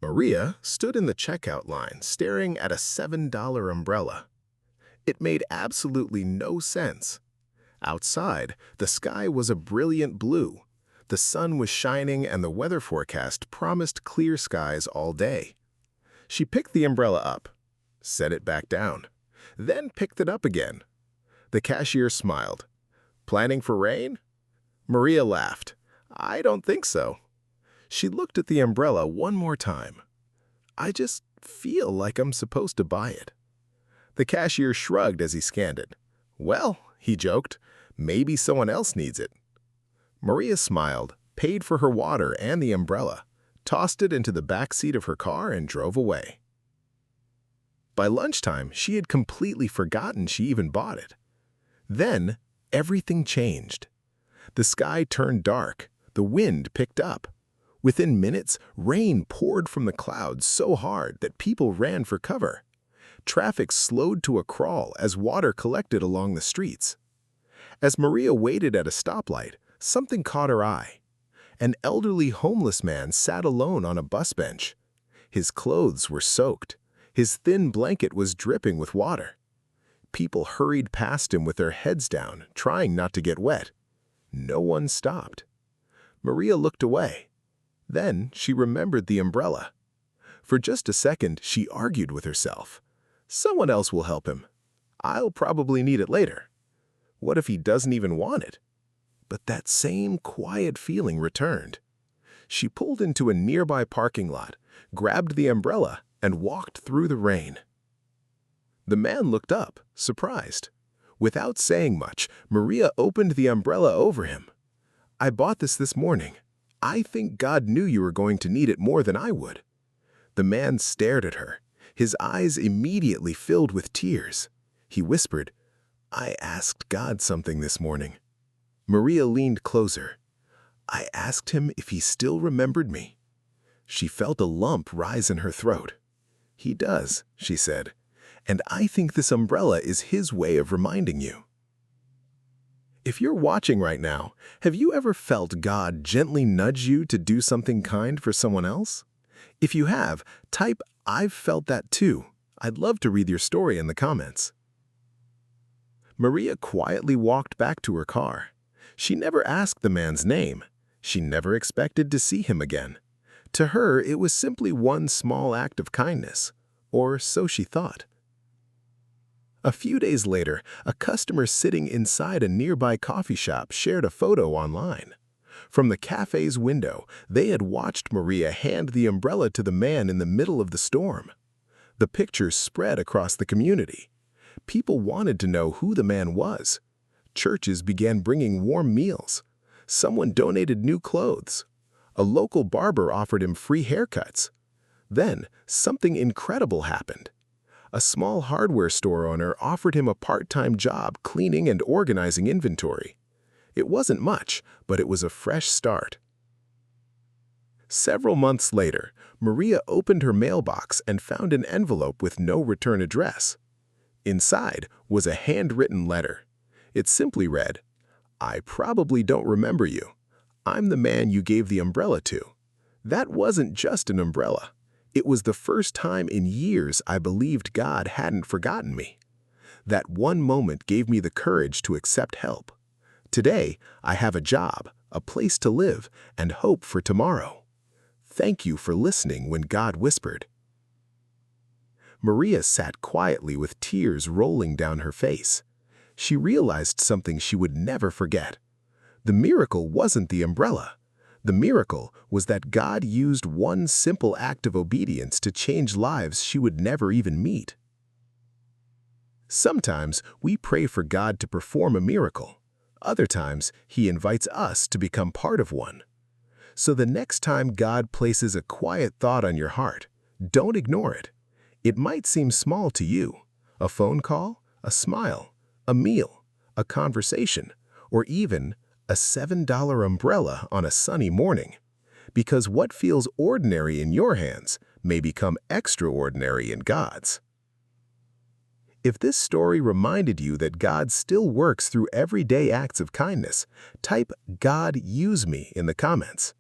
Maria stood in the checkout line staring at a $7 umbrella. It made absolutely no sense. Outside, the sky was a brilliant blue. The sun was shining and the weather forecast promised clear skies all day. She picked the umbrella up, set it back down, then picked it up again. The cashier smiled. "Planning for rain?" Maria laughed. "I don't think so." She looked at the umbrella one more time. "I just feel like I'm supposed to buy it." The cashier shrugged as he scanned it. "Well," he joked, "maybe someone else needs it." Maria smiled, paid for her water and the umbrella, tossed it into the back seat of her car and drove away. By lunchtime, she had completely forgotten she even bought it. Then, everything changed. The sky turned dark, the wind picked up. Within minutes, rain poured from the clouds so hard that people ran for cover. Traffic slowed to a crawl as water collected along the streets. As Maria waited at a stoplight, something caught her eye. An elderly homeless man sat alone on a bus bench. His clothes were soaked. His thin blanket was dripping with water. People hurried past him with their heads down, trying not to get wet. No one stopped. Maria looked away. Then she remembered the umbrella. For just a second, she argued with herself. Someone else will help him. I'll probably need it later. What if he doesn't even want it? But that same quiet feeling returned. She pulled into a nearby parking lot, grabbed the umbrella, and walked through the rain. The man looked up, surprised. Without saying much, Maria opened the umbrella over him. "I bought this morning. I think God knew you were going to need it more than I would." The man stared at her. His eyes immediately filled with tears. He whispered, "I asked God something this morning." Maria leaned closer. "I asked him if he still remembered me." She felt a lump rise in her throat. "He does," she said, "and I think this umbrella is his way of reminding you." If you're watching right now, have you ever felt God gently nudge you to do something kind for someone else? If you have, type "I've felt that too." I'd love to read your story in the comments. Maria quietly walked back to her car. She never asked the man's name. She never expected to see him again. To her, it was simply one small act of kindness, or so she thought. A few days later, a customer sitting inside a nearby coffee shop shared a photo online. From the cafe's window, they had watched Maria hand the umbrella to the man in the middle of the storm. The picture spread across the community. People wanted to know who the man was. Churches began bringing warm meals. Someone donated new clothes. A local barber offered him free haircuts. Then, something incredible happened. A small hardware store owner offered him a part-time job cleaning and organizing inventory. It wasn't much, but it was a fresh start. Several months later, Maria opened her mailbox and found an envelope with no return address. Inside was a handwritten letter. It simply read, "I probably don't remember you. I'm the man you gave the umbrella to." That wasn't just an umbrella. It was the first time in years I believed God hadn't forgotten me. That one moment gave me the courage to accept help. Today, I have a job, a place to live, and hope for tomorrow. Thank you for listening when God whispered. Maria sat quietly with tears rolling down her face. She realized something she would never forget. The miracle wasn't the umbrella. The miracle was that God used one simple act of obedience to change lives she would never even meet. Sometimes we pray for God to perform a miracle. Other times, He invites us to become part of one. So the next time God places a quiet thought on your heart, don't ignore it. It might seem small to you. A phone call, a smile, a meal, a conversation, or even a $7 umbrella on a sunny morning. Because what feels ordinary in your hands may become extraordinary in God's. If this story reminded you that God still works through everyday acts of kindness, type "God use me" in the comments.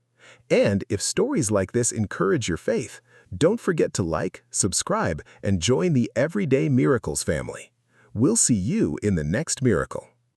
And if stories like this encourage your faith, Don't forget to like, subscribe, and join the Everyday Miracles family. We'll see you in the next miracle.